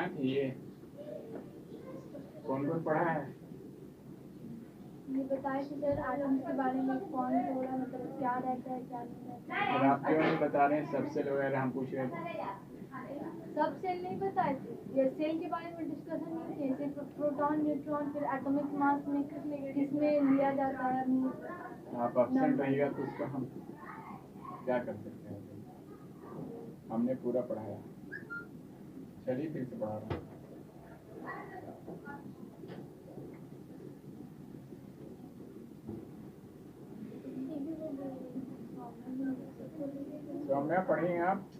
Ma'am ये कौन कौन पढ़ा है? ये बताए कि सर एटम्स के बारे में कौन थोड़ा मतलब क्या रहता है क्या नहीं रहता है। और आप क्यों नहीं बता रहे हैं? सब सेल वगैरह हम पूछ रहे थे। सब सेल नहीं बताए थे, ये सेल के बारे में डिस्कशन नहीं किए, सिर्फ प्रोटॉन न्यूट्रॉन फिर एटॉमिक मास में किसमें लिया जाता है। आप एब्सेंट रहिएगा तो उसका हम क्या कर सकते हैं? हमने पूरा पढ़ाया। चलिए फिर से पढ़ा रहा हूँ। सौम्या पढ़ी हैं आप?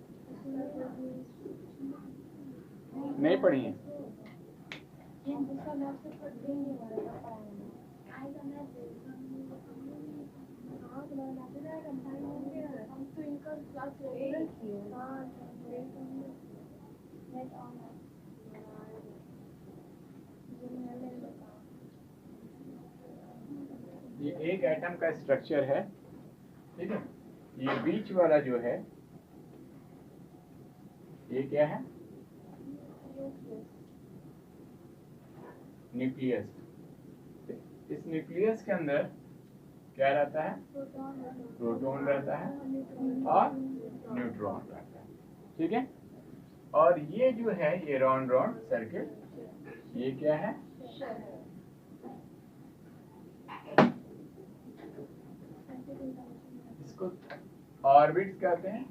नहीं पढ़ी हैं? ये एक एटम का स्ट्रक्चर है, ठीक है। ये बीच वाला जो है ये क्या है? न्यूक्लियस। इस न्यूक्लियस के अंदर क्या रहता है? प्रोटॉन रहता है और न्यूट्रॉन रहता है, ठीक है। और ये जो है ये राउंड राउंड सर्किल, ये क्या है? इसको ऑर्बिट्स कहते हैं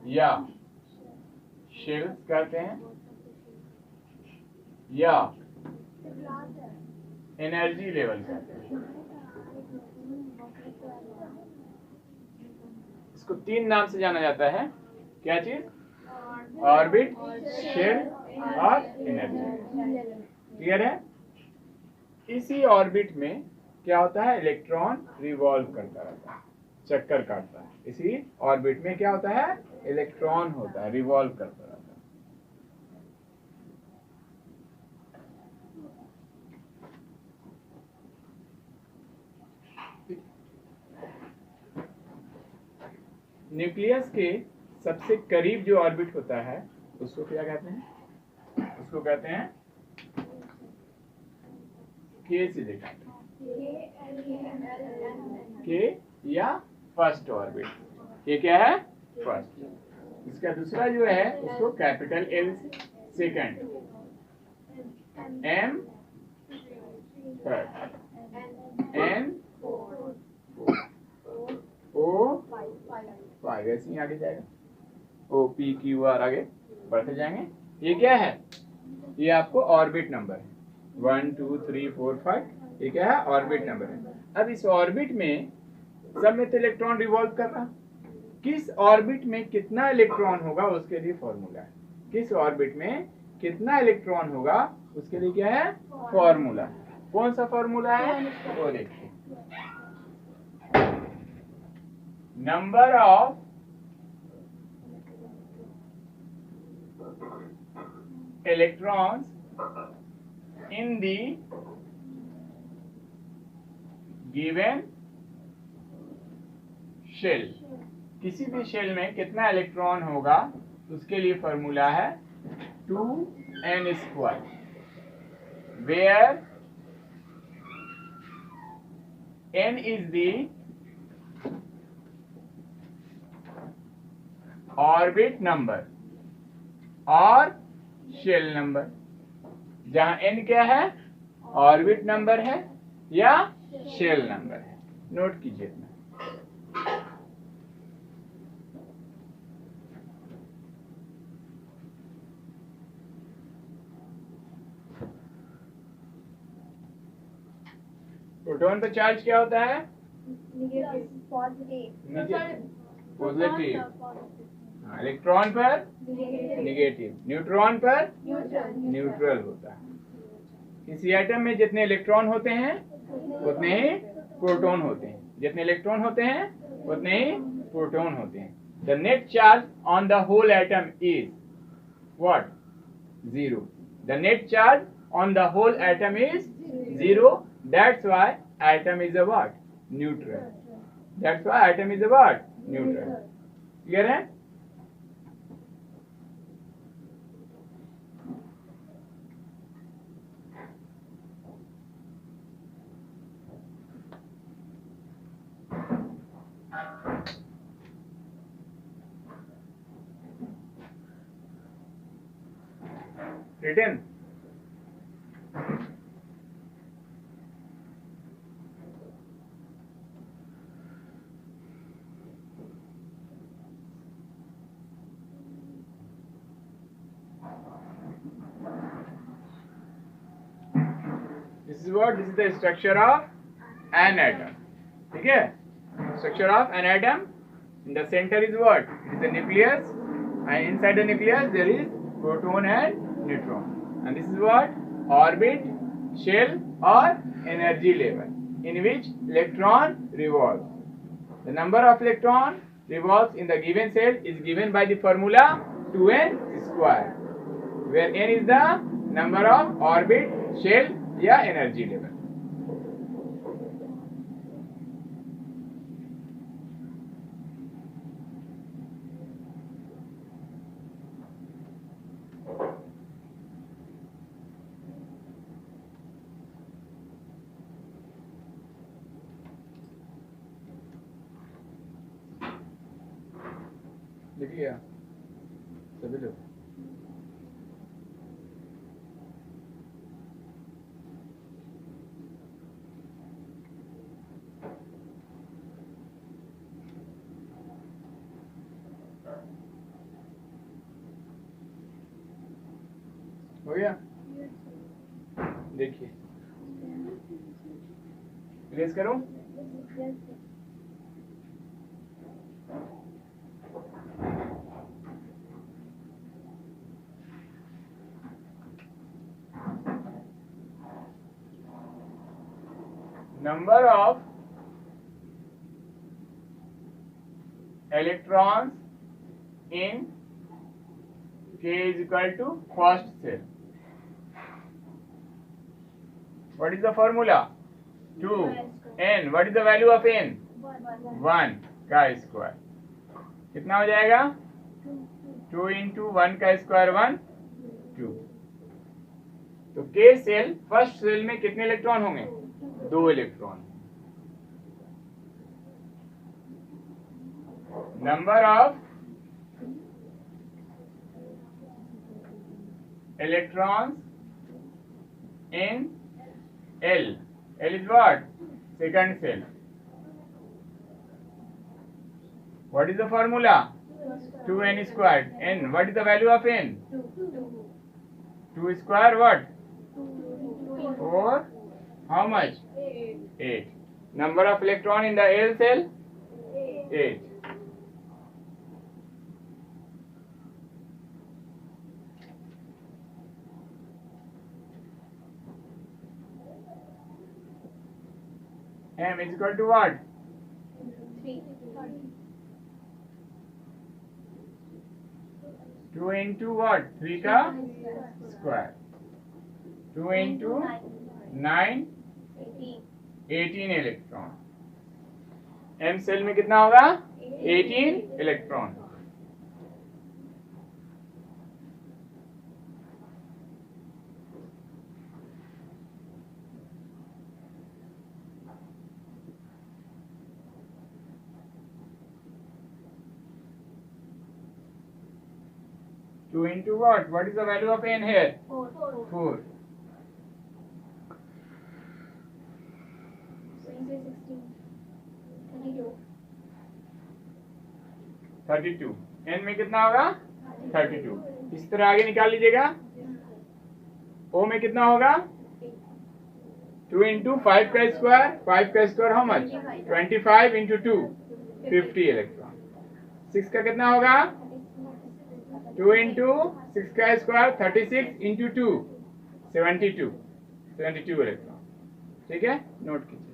या शेल्स कहते हैं या एनर्जी लेवल कहते हैं। इसको तीन नाम से जाना जाता है। क्या चीज? ऑर्बिट, शेल और एनर्जी। क्लियर है? इसी ऑर्बिट में क्या होता है? इलेक्ट्रॉन रिवॉल्व करता रहता है, चक्कर काटता है। इसी ऑर्बिट में क्या होता है? इलेक्ट्रॉन होता है, रिवॉल्व करता रहता है। न्यूक्लियस के सबसे करीब जो ऑर्बिट होता है उसको क्या कहते हैं? उसको कहते हैं के से देखा, के या फर्स्ट ऑर्बिट। ये क्या है? फर्स्ट। इसका दूसरा जो है उसको capital L second, M third, N O five, ऐसे ही आगे जाएगा। ओ पी क्यू आर आगे बढ़ते जाएंगे। ये क्या है? ये आपको ऑर्बिट नंबर है 1 2 3 4 5। ये क्या है? ऑर्बिट नंबर है। अब इस ऑर्बिट में सब में तो इलेक्ट्रॉन रिवॉल्व कर रहा। किस ऑर्बिट में कितना इलेक्ट्रॉन होगा उसके लिए फॉर्मूला है। किस ऑर्बिट में कितना इलेक्ट्रॉन होगा उसके लिए क्या है? फॉर्मूला। कौन सा फॉर्मूला है वो देखिए। Number of electrons in the given shell। किसी भी शेल में कितना इलेक्ट्रॉन होगा उसके लिए फॉर्मूला है 2n², where n is the orbit number और शेल नंबर। जहां n क्या है? ऑर्बिट नंबर है या शेल नंबर है। नोट कीजिए इतना। प्रोटॉन पर चार्ज क्या होता है? पॉजिटिव। इलेक्ट्रॉन पर नेगेटिव। न्यूट्रॉन पर न्यूट्रल होता है। इसी एटम में जितने इलेक्ट्रॉन होते हैं उतने ही प्रोटॉन होते हैं, जितने इलेक्ट्रॉन होते हैं उतने ही प्रोटॉन होते हैं। The net charge on the whole atom is what? 0। The net charge on the whole atom is 0। That's why atom is a what? Neutral. That's why atom is a what? Neutral. Clear है? written? This is what? This is the structure of an atom. ठीक है? Structure of an atom. In the center is what? It is the nucleus, and inside the nucleus there is proton and neutron. And this is what? Orbit, shell or energy level in which electron revolves. The number of electron revolves in the given cell is given by the formula 2n square, where n is the number of orbit, shell या energy level. लिख लिया सभी लोग? हो गया? देखिए erase करूं? Number of electrons in K is equal to first cell. What is the formula? 2 n. What is the value of n? 1 का स्क्वायर. कितना हो जाएगा? 2 into 1 का स्क्वायर 1 2. तो K सेल फर्स्ट सेल में कितने इलेक्ट्रॉन होंगे? 2 electron. Number of electrons in L. L is what? Second cell. What is the formula? 2n squared. N. What is the value of n? 2 square what? 4. How much? 8. Number of electron in the L cell? 8. M is equal to what? 3. 2 into what? 3 का square. 2 into 9 18 electron. M cell में कितना होगा? 18 electron. Two into what? What is the value of n here? 4. 4. 32. n में कितना होगा? 32. इस तरह आगे निकाल लीजिएगा. O में कितना होगा? 2 into 5 का स्क्वायर. 5 का square how much? 25 into 2 50 electron. 6 का कितना होगा? 2 into 6 का स्क्वायर 36 into 2 72 इलेक्ट्रॉन. ठीक है, नोट कीजिए.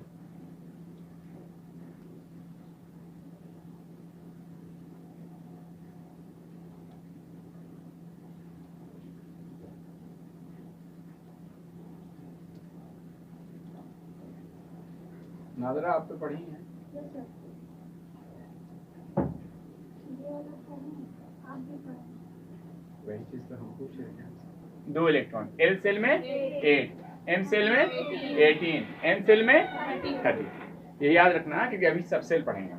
नादरा आप तो पढ़ी हैं. वही चीज तो हम पूछ रहे हैं. 2 इलेक्ट्रॉन L सेल में 8, M सेल में 18, N सेल में 30. ये याद रखना क्योंकि अभी सब सेल पढ़ेंगे.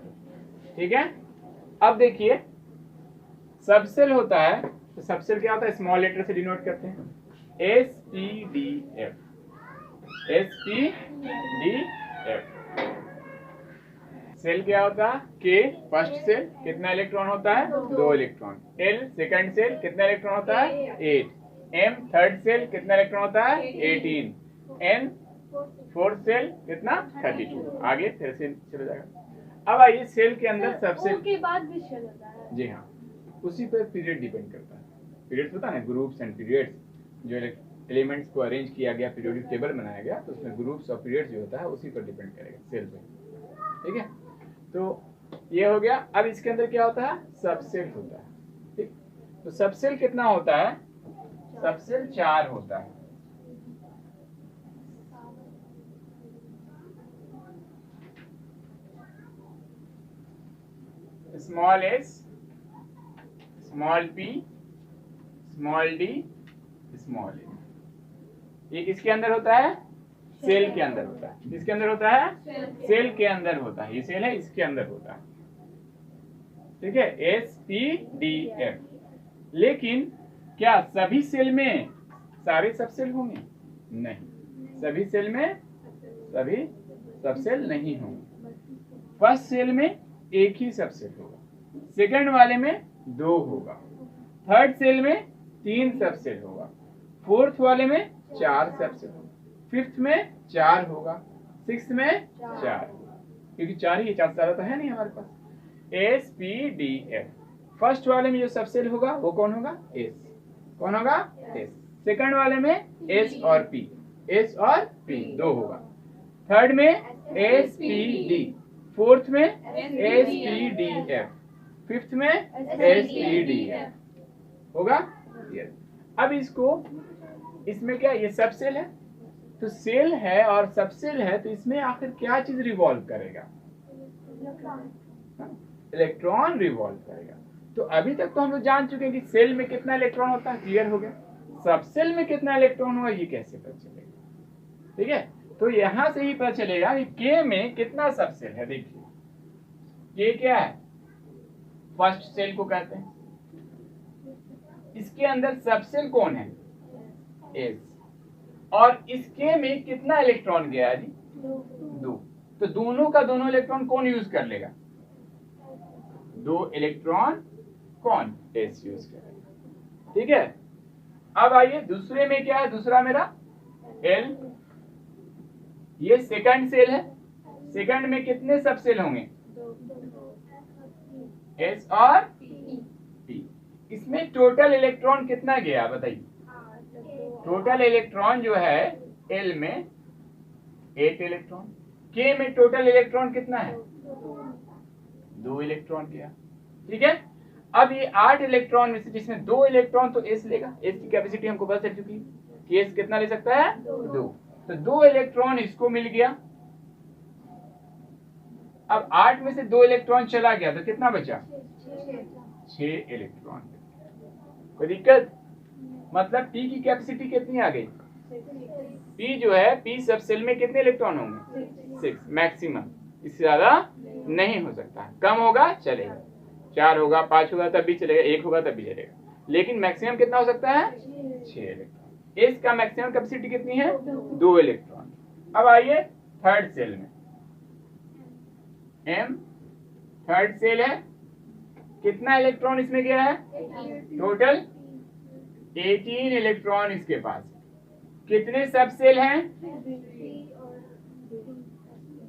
ठीक है. अब देखिए सब सेल होता है तो सब सेल क्या होता है? स्मॉल लेटर से डिनोट करते हैं. sp_d_f, sp_d_f। सेल क्या होता है? K फर्स्ट सेल कितना इलेक्ट्रॉन होता है? 2 इलेक्ट्रॉन। L सेकंड सेल कितना इलेक्ट्रॉन होता है? 8। M थर्ड सेल कितना इलेक्ट्रॉन होता है? 18। N फोर्थ सेल कितना? 32। आगे फिर से चला जाएगा। अब आइए सेल के अंदर सबसे के बाद भी शेल होता है। जी हाँ, उसी पर पीरियड डिपेंड करता है। पीरियड्स होता है ना, ग्रुप्स एंड पीरियड्स, जो एलिमेंट्स को अरेंज किया गया, पीरियोडिक टेबल बनाया गया, तो उसमें ग्रुप्स और पीरियड्स जो होता है उसी पर डिपेंड करेगा सेल पे। ठीक है, तो ये हो गया। अब इसके अंदर क्या होता है? सबसेल होता है। ठीक, तो सबसेल कितना होता है? सबसेल 4 होता है। Small s, small p, small d, small a. ये किसके अंदर होता है? सेल के अंदर होता है। किसके अंदर होता है? सेल के अंदर होता है। ये सेल है, इसके अंदर होता है। ठीक है, sp_d_f। लेकिन क्या सभी सेल में सारे सबसेल होंगे? नहीं, सभी सेल में सभी सबसेल नहीं होंगे। फर्स्ट सेल में एक ही सबसेल होगा, सेकंड वाले में 2 होगा, थर्ड सेल में 3 सबसेल होगा, फोर्थ वाले में 4 सबसेल होगा, फिफ्थ में 4 होगा, सिक्स्थ में 4 होगा, क्योंकि 4 ही, 4 से ज्यादा तो है नहीं हमारे पास। sp_d_f। फर्स्ट वाले में जो सबसेल होगा वो कौन होगा? s। कौन होगा? s। सेकंड वाले में s और p, s और p 2 होगा, थर्ड में sp_d, फोर्थ में sp_d_f, फिफ्थ में sp_d_f होगा। अब इसको, इसमें क्या, ये सबसेल है, तो सेल है और सबसेल है, तो इसमें आखिर क्या चीज रिवॉल्व करेगा? इलेक्ट्रॉन रिवॉल्व करेगा। तो अभी तक तो हम लोग जान चुके हैं कि सेल में कितना इलेक्ट्रॉन होता है, क्लियर हो गया। सबसेल में कितना इलेक्ट्रॉन होगा ये कैसे पता चलेगा? ठीक है, तो यहां से ही पता चलेगा कि के में कितना सबसेल है। देखिए के क्या है? फर्स्ट सेल को कहते हैं। इसके अंदर सबसेल कौन है? एस। और इसके में कितना इलेक्ट्रॉन गया है जी? 2। तो दोनों का दोनों इलेक्ट्रॉन कौन यूज कर लेगा? 2 इलेक्ट्रॉन कौन? एस यूज करेगा। ठीक है, अब आइए दूसरे में क्या है? दूसरा मेरा एल, ये सेकंड सेल है। सेकंड में कितने सबसेल होंगे? एस और पी। इसमें टोटल इलेक्ट्रॉन कितना गया बताइए? टोटल इलेक्ट्रॉन जो है एल में 8 इलेक्ट्रॉन, के में टोटल इलेक्ट्रॉन कितना है? 2 इलेक्ट्रॉन गया। ठीक है, अब ये 8 इलेक्ट्रॉन में से जिसमें 2 इलेक्ट्रॉन तो एस लेगा। एस की कैपेसिटी हमको पता चल चुकी है कि एस कितना ले सकता है? 2। तो 2 इलेक्ट्रॉन इसको मिल गया। अब 8 में से 2 इलेक्ट्रॉन चला गया तो कितना बचा? 6 इलेक्ट्रॉन। कोई दिक्कत? मतलब पी की कैपेसिटी कितनी आ गई? पी जो है, पी सब सेल में कितने इलेक्ट्रॉन होंगे? 6 मैक्सिमम, इससे ज्यादा नहीं हो सकता। कम होगा चलेगा, 4 होगा, 5 होगा तब भी चलेगा, 1 होगा तब भी चलेगा, लेकिन मैक्सिमम कितना हो सकता है? 6 इलेक्ट्रॉन। एस का मैक्सिमम कैपेसिटी कितनी है? 2 इलेक्ट्रॉन। अब आइए थर्ड सेल में, एम थर्ड सेल है, कितना इलेक्ट्रॉन इसमें गया है? टोटल 18 इलेक्ट्रॉन इसके पास। कितने सब सेल हैं?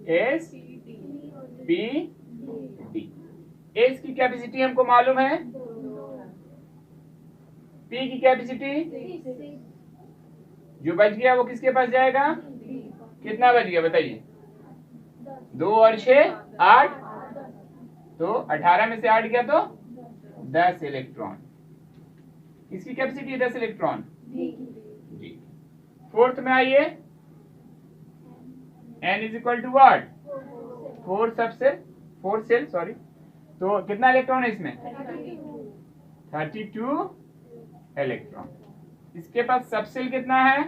S, B, D. एस की कैपेसिटी हमको मालूम है, पी की कैपेसिटी जो बच गया वो किसके पास जाएगा? कितना बच गया बताइए? 2 और 6 8, तो 18 में से 8 गया तो 10 इलेक्ट्रॉन। इसकी कैपेसिटी 10 इलेक्ट्रॉन जी। फोर्थ में आइए, n is equal to what? 4 shell sorry. तो कितना इलेक्ट्रॉन है इसमें? 32 इलेक्ट्रॉन। इसके पास सबसेल कितना है?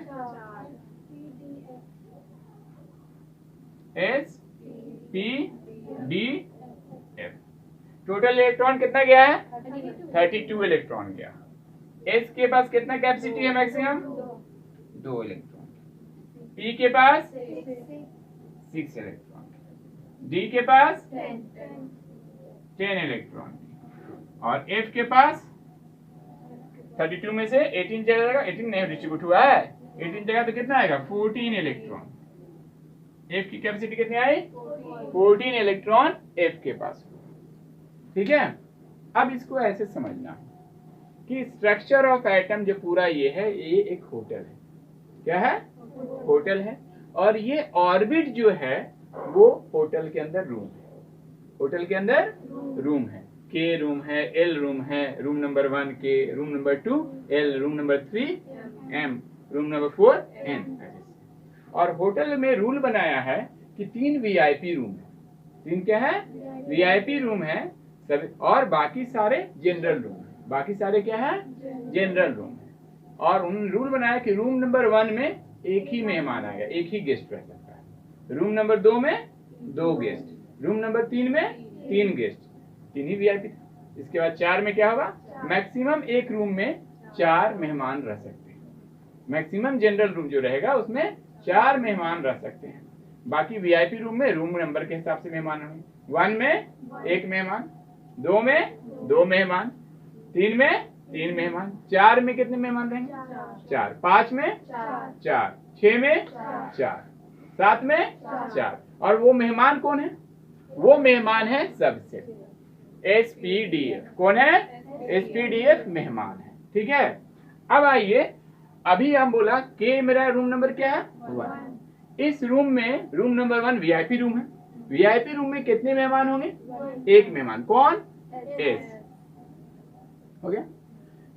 S, P, D, F. Total electron कितना गया है? 32 इलेक्ट्रॉन गया। एस के पास कितना कैपेसिटी है मैक्सिमम? 2 इलेक्ट्रॉन, पी के पास 6 इलेक्ट्रॉन, डी के पास 10 इलेक्ट्रॉन और एफ के पास 32 में से 18 चला जाएगा, 18 नहीं डिस्ट्रीब्यूट हुआ है, 18 जगह तो कितना आएगा 14 इलेक्ट्रॉन। एफ की कैपेसिटी कितनी आई 14 इलेक्ट्रॉन एफ के पास। ठीक है, अब इसको ऐसे समझना कि स्ट्रक्चर ऑफ एटम जो पूरा ये है, ये एक होटल है। क्या है? होटल है। और ये ऑर्बिट जो है वो होटल के अंदर रूम है। होटल के अंदर रूम है, के रूम है, एल रूम है, room number 1 K, room number 2 L, room number 3 M, room number 4 N. और होटल में रूल बनाया है कि 3 वीआईपी रूम है। 3 क्या है? वीआईपी रूम है सभी, और बाकी सारे जनरल रूम है। बाकी सारे क्या है? जनरल रूम है। और उन्होंने रूल बनाया कि रूम नंबर 1 में एक ही मेहमान आएगा, एक ही गेस्ट रह सकता है। रूम नंबर 2 में 2 गेस्ट, रूम नंबर 3 में 3 गेस्ट, 3 ही वीआईपी। इसके बाद 4 में क्या होगा? मैक्सिमम एक रूम में 4 मेहमान रह सकते हैं। मैक्सिमम जनरल रूम जो रहेगा उसमें 4 मेहमान रह सकते हैं। बाकी वीआईपी रूम में रूम नंबर के हिसाब से मेहमान होंगे। 1 में 1 मेहमान, 2 में 2 मेहमान, 3 में 3 मेहमान, 4 में कितने मेहमान रहेंगे? 4, 5 में 4, 6 में 4, 7 में 4। और वो मेहमान कौन है? वो मेहमान है सबसे एसपीडीएफ। कौन है? एसपीडीएफ मेहमान है। ठीक है, अब आइए, अभी हम बोला के मेरा रूम नंबर क्या है? 1। इस रूम में रूम नंबर 1 वीआईपी रूम है। वीआईपी रूम में कितने मेहमान होंगे? 1 मेहमान। कौन? एस। हो गया।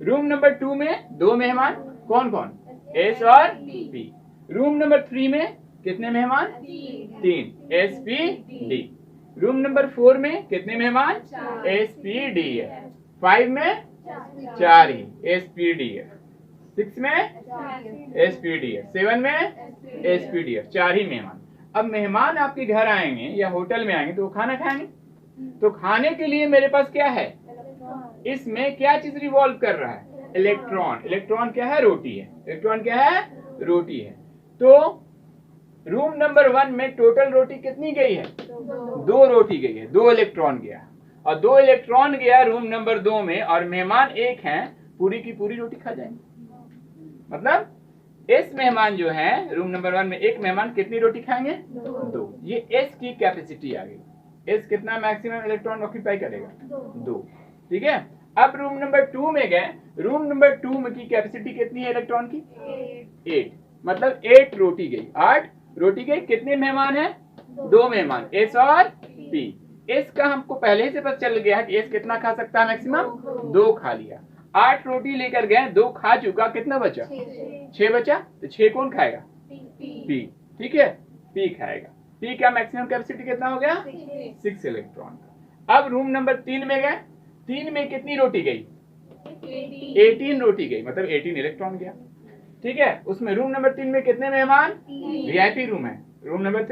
रूम नंबर 2 में 2 मेहमान। कौन कौन? एस और पी। रूम नंबर 3 में कितने मेहमान? 3, S P D. Room number 4 में कितने मेहमान? S P D F. 5 में 4 ही, एस पी डी एफ। 6 में एस पी डी एफ, 7 में एस पी डी एफ, 4 ही मेहमान। अब मेहमान आपके घर आएंगे या होटल में आएंगे तो वो खाना खाएंगे। तो खाने के लिए मेरे पास क्या है? इसमें क्या चीज रिवॉल्व कर रहा है? इलेक्ट्रॉन। इलेक्ट्रॉन क्या है? रोटी है। इलेक्ट्रॉन क्या है? रोटी है। तो रूम नंबर 1 में टोटल रोटी कितनी गई है? 2 रोटी गई है, 2 इलेक्ट्रॉन गया। और 2 इलेक्ट्रॉन गया रूम नंबर 2 में, और मेहमान 1 हैं, पूरी की पूरी रोटी खा जाएंगे। मतलब एस मेहमान जो है रूम नंबर 1 में, 1 मेहमान कितनी रोटी खाएंगे? 2। ये एस की कैपेसिटी आ गई। एस कितना मैक्सिमम इलेक्ट्रॉन ऑक्यूपाई करेगा? 2। ठीक है, अब रूम नंबर 2 में गए। रूम नंबर 2 में की कैपेसिटी कितनी है इलेक्ट्रॉन की? 8। मतलब 8 रोटी गई, 8 रोटी गई। कितने मेहमान है? 2 मेहमान, एस और पी। एस का हमको पहले ही से पता चल गया कि एस कितना खा सकता है मैक्सिमम? 2 खा लिया। 8 रोटी लेकर गए, 2 खा चुका, कितना बचा? 6 बचा। तो 6 कौन खाएगा? पी। ठीक है, पी खाएगा। पी का मैक्सिमम कैपेसिटी कितना हो गया? 6 इलेक्ट्रॉन। अब रूम नंबर 3 में गए। 3 में कितनी रोटी गई? 18 रोटी गई, मतलब 18 इलेक्ट्रॉन गया। ठीक है, उसमें रूम नंबर 3 में कितने मेहमान? वीआईपी रूम है। रूम नंबर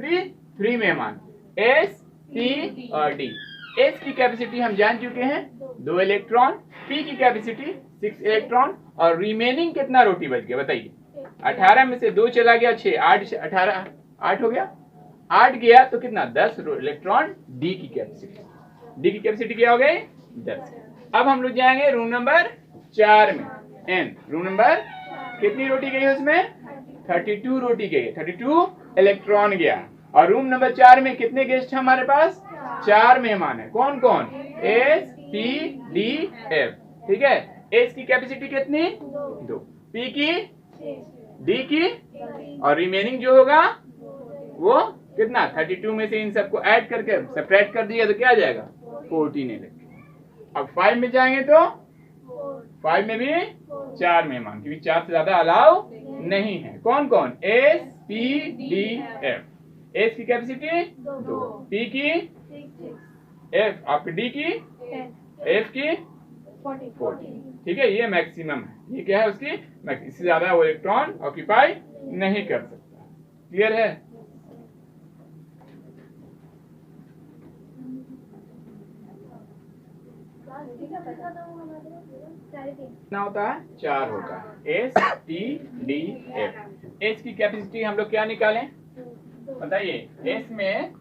3 मेहमान, एस पी और डी। एस की कैपेसिटी हम जान चुके हैं 2 इलेक्ट्रॉन, पी की कैपेसिटी 6 इलेक्ट्रॉन, और रिमेनिंग कितना रोटी बच गया बताइए? 18 में से 2 चला गया, 6, 8, 18, 8 हो गया। 8 गया तो कितना? 10 इलेक्ट्रॉन डी की कैपेसिटी। डी की कैपेसिटी क्या हो गई? 10। अब हम लोग जाएंगे रूम नंबर 4 में, एन। रूम नंबर कितनी रोटी गई उसमें? 32 रोटी गई, 32 इलेक्ट्रॉन गया। और रूम नंबर 4 में कितने गेस्ट हैं हमारे पास? 4 मेहमान है। कौन कौन? S P D F. ठीक है, एस की कैपेसिटी कितनी? 2, पी की, डी की, और रिमेनिंग जो होगा वो कितना? 32 में से इन सबको ऐड करके सेपरेट कर दिया तो क्या आ जाएगा? 14 इलेक्ट्रॉन। अब 5 में जाएंगे तो 5 में भी 4 मेहमान, क्योंकि 4 से ज्यादा अलाउ नहीं है। कौन कौन? S P D F. S की कैपेसिटी 2, पी की, एफ आपकी, डी की, एफ की 14। ठीक है, ये मैक्सिमम है। ये क्या है उसकी? इससे ज्यादा वो इलेक्ट्रॉन ऑक्यूपाई नहीं कर सकता। क्लियर है? कितना होता है? 4 होता है। S T D F। H की कैपेसिटी हम लोग क्या निकालें बताइए? S में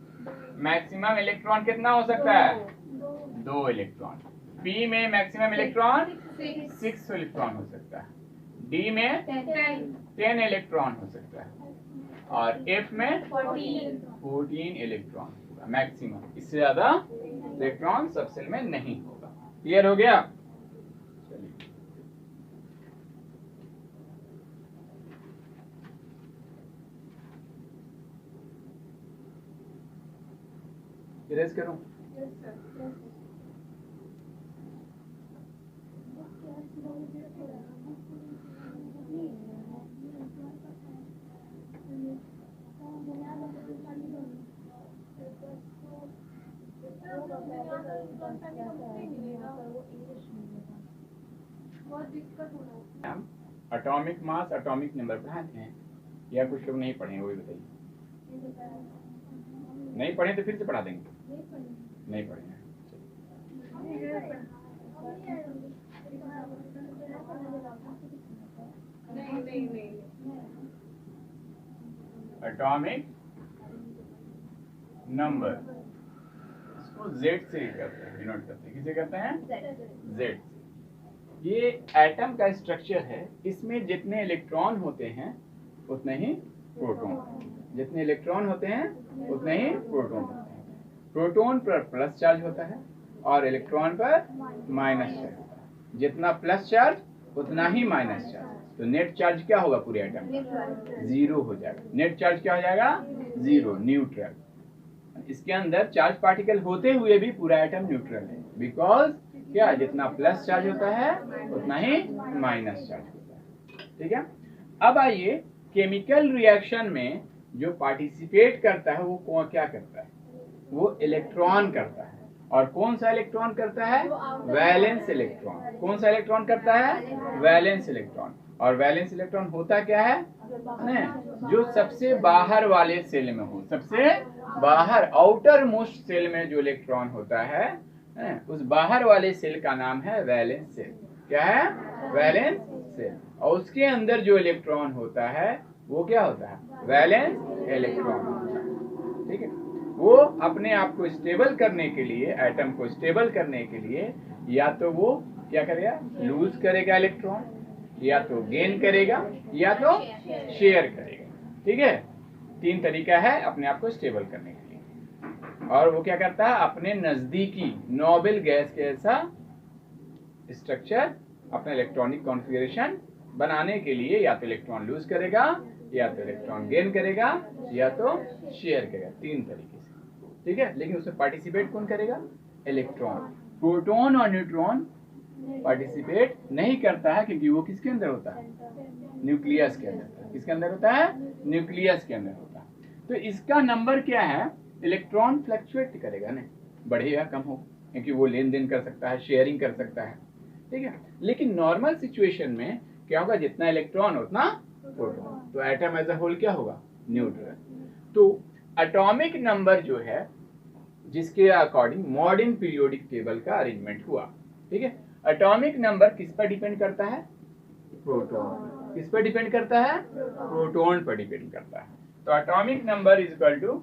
मैक्सिमम इलेक्ट्रॉन कितना हो सकता है? 2 इलेक्ट्रॉन। P में मैक्सिमम इलेक्ट्रॉन 6 इलेक्ट्रॉन हो सकता है। D में 10 इलेक्ट्रॉन हो सकता है और F में 14 इलेक्ट्रॉन होगा मैक्सिमम। इससे ज्यादा इलेक्ट्रॉन सब सेल में नहीं होगा। क्लियर हो गया? चलिए इरेज करूं? एटॉमिक मास एटॉमिक नंबर पढ़ाते हैं या कुछ लोग नहीं पढ़े? वो भी बताइए। नहीं पढ़े तो फिर से पढ़ा देंगे। नहीं पढ़े हैं। एटॉमिक नंबर इसको Z से करते हैं, डिनोट करते हैं। किसे करते हैं? Z से। ये एटम का स्ट्रक्चर है। इसमें जितने इलेक्ट्रॉन होते हैं उतने ही प्रोटॉन, जितने इलेक्ट्रॉन होते हैं उतने ही प्रोटॉन होते हैं। प्रोटॉन पर प्लस चार्ज होता है और इलेक्ट्रॉन पर माइनस चार्ज होता है। जितना प्लस चार्ज उतना ही माइनस चार्ज। तो नेट चार्ज क्या होगा पूरे एटम का? 0 हो जाएगा। नेट चार्ज क्या हो जाएगा? 0, न्यूट्रल। इसके अंदर चार्ज पार्टिकल होते हुए भी पूरा एटम न्यूट्रल है। बिकॉज क्या, जितना प्लस चार्ज होता है उतना ही माइनस चार्ज होता है। ठीक है। अब आइए, केमिकल रिएक्शन में जो पार्टिसिपेट करता है वो क्या करता है? वो इलेक्ट्रॉन करता है। और कौन सा इलेक्ट्रॉन करता है? Valence electron. कौन सा इलेक्ट्रॉन करता है? Valence electron. और वैलेंस इलेक्ट्रॉन होता क्या है? जो सबसे बाहर वाले सेल में हो, सबसे बाहर आउटर मोस्ट सेल में जो इलेक्ट्रॉन होता है, उस बाहर वाले सेल का नाम है वैलेंस सेल। क्या है? Valence shell. और उसके अंदर जो इलेक्ट्रॉन होता है वो क्या होता है? Valence electron. ठीक है। वो अपने आप को स्टेबल करने के लिए, एटम को स्टेबल करने के लिए, या तो वो क्या करेगा? लूज करेगा इलेक्ट्रॉन, या तो गेन करेगा, या तो शेयर करेगा। ठीक है। 3 तरीका है अपने आप को स्टेबल करने के लिए। और वो क्या करता है? अपने नजदीकी नोबेल गैस के ऐसा स्ट्रक्चर, अपना इलेक्ट्रॉनिक कॉन्फ़िगरेशन बनाने के लिए या तो इलेक्ट्रॉन लूज करेगा, या तो इलेक्ट्रॉन गेन करेगा, या तो शेयर करेगा। 3 तरीके से। ठीक है। लेकिन उसमें पार्टिसिपेट कौन करेगा? इलेक्ट्रॉन। प्रोटॉन और न्यूट्रॉन पार्टिसिपेट नहीं करता है, क्योंकि वो किसके अंदर होता है? न्यूक्लियस के अंदर। किसके अंदर होता है? न्यूक्लियस के अंदर होता है। तो इसका नंबर क्या है? इलेक्ट्रॉन फ्लक्चुएट करेगा, नहीं बढ़ेगा कम हो, क्योंकि वो लेन देन कर सकता है, शेयरिंग कर सकता है। ठीक है। लेकिन नॉर्मल सिचुएशन में क्या होगा? जितना इलेक्ट्रॉन उतना प्रोटॉन। तो एटम एज अ होल क्या होगा? न्यूट्रल। तो एटॉमिक नंबर जो है, जिसके अकॉर्डिंग मॉडर्न पीरियोडिक टेबल का अरेंजमेंट हुआ। ठीक है। एटॉमिक नंबर किस पर डिपेंड करता है? प्रोटॉन। किस पर डिपेंड करता है? प्रोटॉन पर डिपेंड करता है। तो atomic number is equal to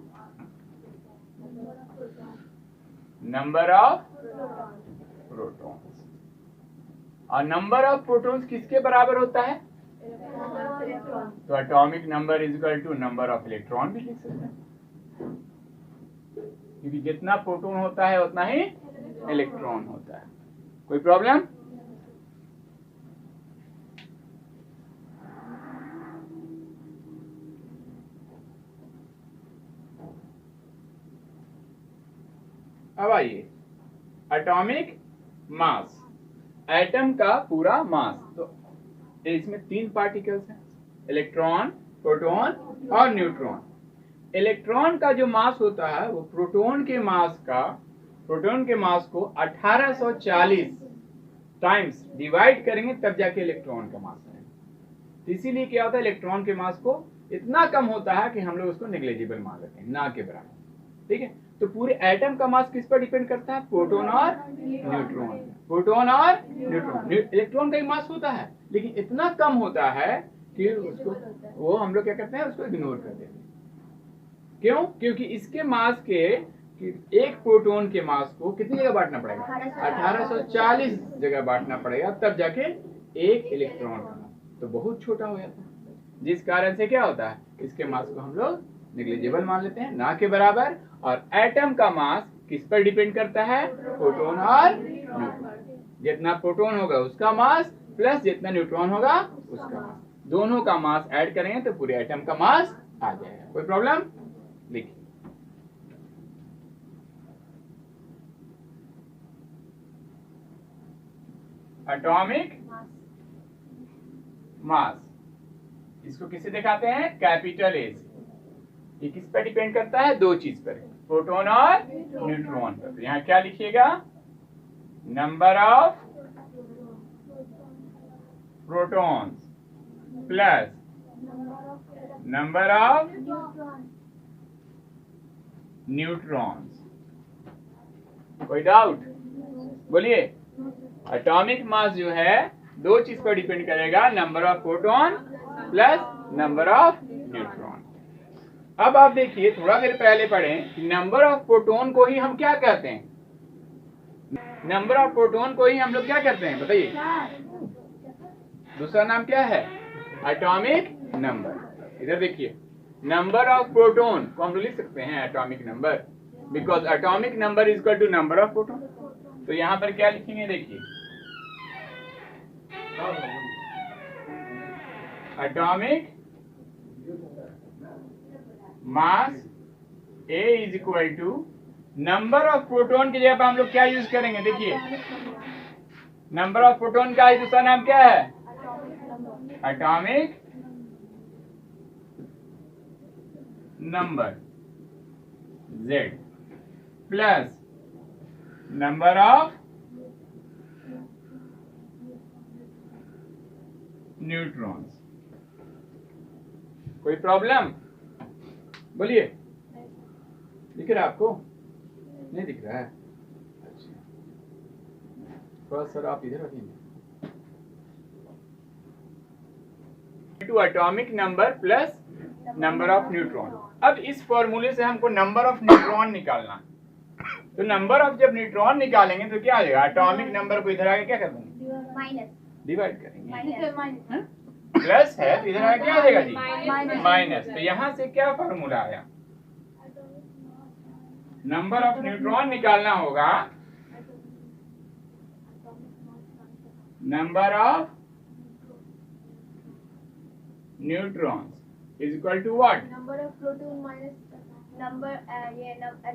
number of protons. और नंबर ऑफ प्रोटॉन्स किसके बराबर होता है? तो atomic number is equal to number of electron भी लिख सकते हैं, क्योंकि जितना प्रोटॉन होता है उतना ही इलेक्ट्रॉन होता है। कोई प्रॉब्लम? अब आइए, एटॉमिक मास, एटम का पूरा मास। तो इसमें 3 पार्टिकल्स हैं, इलेक्ट्रॉन, प्रोटॉन और न्यूट्रॉन। इलेक्ट्रॉन का जो मास होता है वो प्रोटॉन के मास को 1840 टाइम्स डिवाइड करेंगे, तब जाके इलेक्ट्रॉन का मास है। इसीलिए क्या होता है? इलेक्ट्रॉन के मास को इतना कम होता है कि हम लोग उसको नेग्लिजिबल मान लेते हैं, ना के बराबर। ठीक है। तो पूरे एटम का मास किस पर डिपेंड करता है? प्रोटॉन और न्यूट्रॉन। प्रोटॉन और न्यूट्रॉन। इलेक्ट्रॉन का ही मास होता है, लेकिन इतना कम होता है कि उसको वो हम लोग क्या करते हैं, उसको इग्नोर कर देते हैं। क्यों? क्योंकि इसके मास के एक प्रोटॉन के मास को कितनी जगह बांटना पड़ेगा? 1840 जगह बांटना पड़ेगा, तब जाके एक इलेक्ट्रॉन का मास तो बहुत छोटा हो जाता है। जिस कारण से क्या होता है, इसके मास को हम लोग नेग्लिजिबल मान लेते हैं, ना के बराबर। और एटम का मास किस पर डिपेंड करता है? प्रोटॉन और न्यूट्रॉन। जितना प्रोटॉन होगा उसका मास प्लस जितना न्यूट्रॉन होगा उसका मास, दोनों का मास ऐड करेंगे तो पूरे एटम का मास आ जाएगा। कोई प्रॉब्लम? लिखिए एटॉमिक मास, इसको किससे दिखाते हैं? कैपिटल ए से। ये किस पर डिपेंड करता है? दो चीज पर, प्रोटॉन और न्यूट्रॉन पर। तो यहाँ क्या लिखिएगा? Number of protons plus number of neutrons. कोई डाउट? बोलिए। एटॉमिक मास जो है दो चीज पर डिपेंड करेगा, number of proton plus number of neutron. अब आप देखिए, थोड़ा देर पहले पढ़े कि नंबर ऑफ प्रोटॉन को ही हम क्या कहते हैं? नंबर ऑफ प्रोटॉन को ही हम लोग क्या कहते हैं? बताइए। दूसरा नाम क्या है? Atomic number. इधर देखिए, नंबर ऑफ प्रोटॉन को हम लोग लिख सकते हैं atomic number, because atomic number is equal to number of proton. तो यहां पर क्या लिखेंगे? देखिए, atomic mass A is equal to number of proton की जगह पर हम लोग क्या यूज करेंगे? देखिए, नंबर ऑफ प्रोटॉन का दूसरा नाम क्या है? Atomic number Z plus number of neutrons. कोई प्रॉब्लम? बोलिए। दिख रहा है आपको? नहीं दिख रहा है? अच्छा, थोड़ा सर आप इधर रखिए। To atomic number plus number of neutron. अब इस फॉर्मूले से हमको नंबर ऑफ न्यूट्रॉन निकालना। तो नंबर ऑफ जब न्यूट्रॉन निकालेंगे तो क्या आ जाएगा? एटॉमिक नंबर को इधर आके क्या कर देंगे? माइनस डिवाइड करेंगे। प्लस है तो इधर आगे क्या आ जाएगा जी? माइनस। तो यहां से क्या फॉर्मूला आया? नंबर ऑफ न्यूट्रॉन निकालना होगा, number of neutrons is equal to what? Number of proton minus number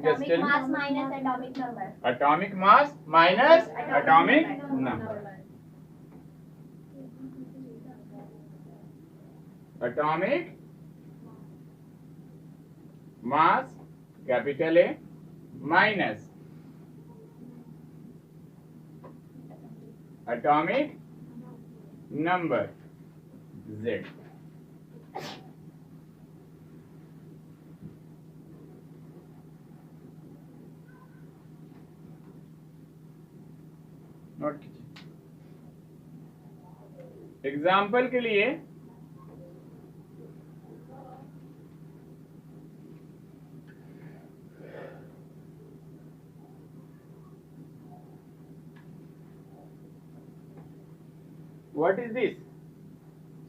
Just atomic tell me. Mass minus atomic number. Atomic mass minus atomic number. Atomic mass capital A minus atomic number Z। Note कीजिए। Example के लिए what is this?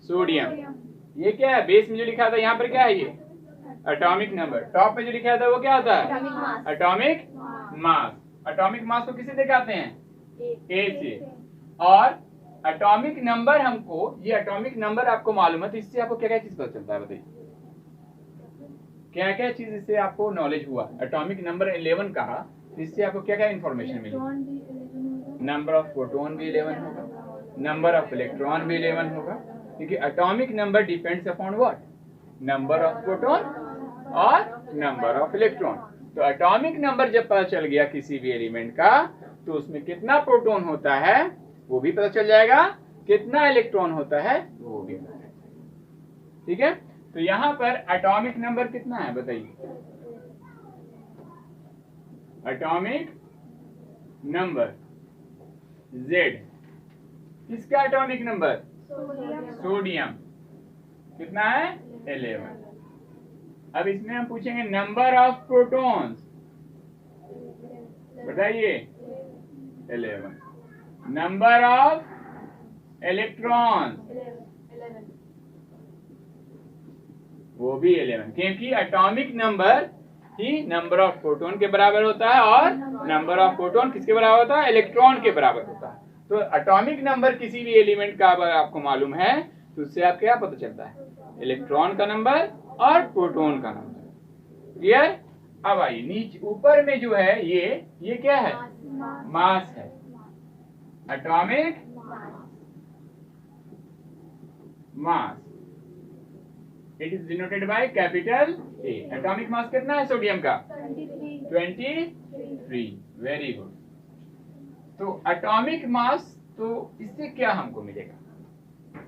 Sodium. ये क्या है? Base में जो लिखा था यहाँ पर क्या है? ये एटॉमिक नंबर। टॉप में जो लिखा था वो क्या होता है? Atomic mass. एटॉमिक मास को किसे दिखाते हैं? ए से। और एटॉमिक नंबर हमको, ये एटॉमिक नंबर आपको मालूम है तो इससे आपको क्या क्या चीज पता चलता है? बताइए, क्या क्या चीज इससे आपको नॉलेज हुआ? एटॉमिक नंबर 11 कहा, इससे आपको क्या क्या इंफॉर्मेशन मिली? नंबर ऑफ प्रोटॉन भी 11 होगा, नंबर ऑफ इलेक्ट्रॉन भी 11 होगा, क्योंकि atomic number depends upon what? Number of proton और नंबर ऑफ इलेक्ट्रॉन। तो एटॉमिक नंबर जब पता चल गया किसी भी एलिमेंट का, तो उसमें कितना प्रोटॉन होता है वो भी पता चल जाएगा, कितना इलेक्ट्रॉन होता है वो भी पता चल जाएगा। ठीक है, तो यहाँ पर एटॉमिक नंबर कितना है बताइए? एटॉमिक नंबर Z, किसका एटॉमिक नंबर? सोडियम। कितना है? 11। अब इसमें हम पूछेंगे नंबर ऑफ प्रोटॉन्स, बताइए। 11। नंबर ऑफ इलेक्ट्रॉन्स, वो भी 11, क्योंकि atomic number he number of proton के बराबर होता है और नंबर ऑफ प्रोटॉन किसके बराबर होता है? इलेक्ट्रॉन के बराबर होता है। तो एटॉमिक नंबर किसी भी एलिमेंट का अगर आपको मालूम है तो उससे आप क्या पता चलता है? इलेक्ट्रॉन का नंबर और प्रोटॉन का नंबर। क्लियर? अब आइए नीचे ऊपर में जो है ये क्या है? मास है। Atomic mass, it is denoted by capital A। Atomic mass कितना है सोडियम का? 23। Very good. तो एटॉमिक मास, तो इससे क्या हमको मिलेगा?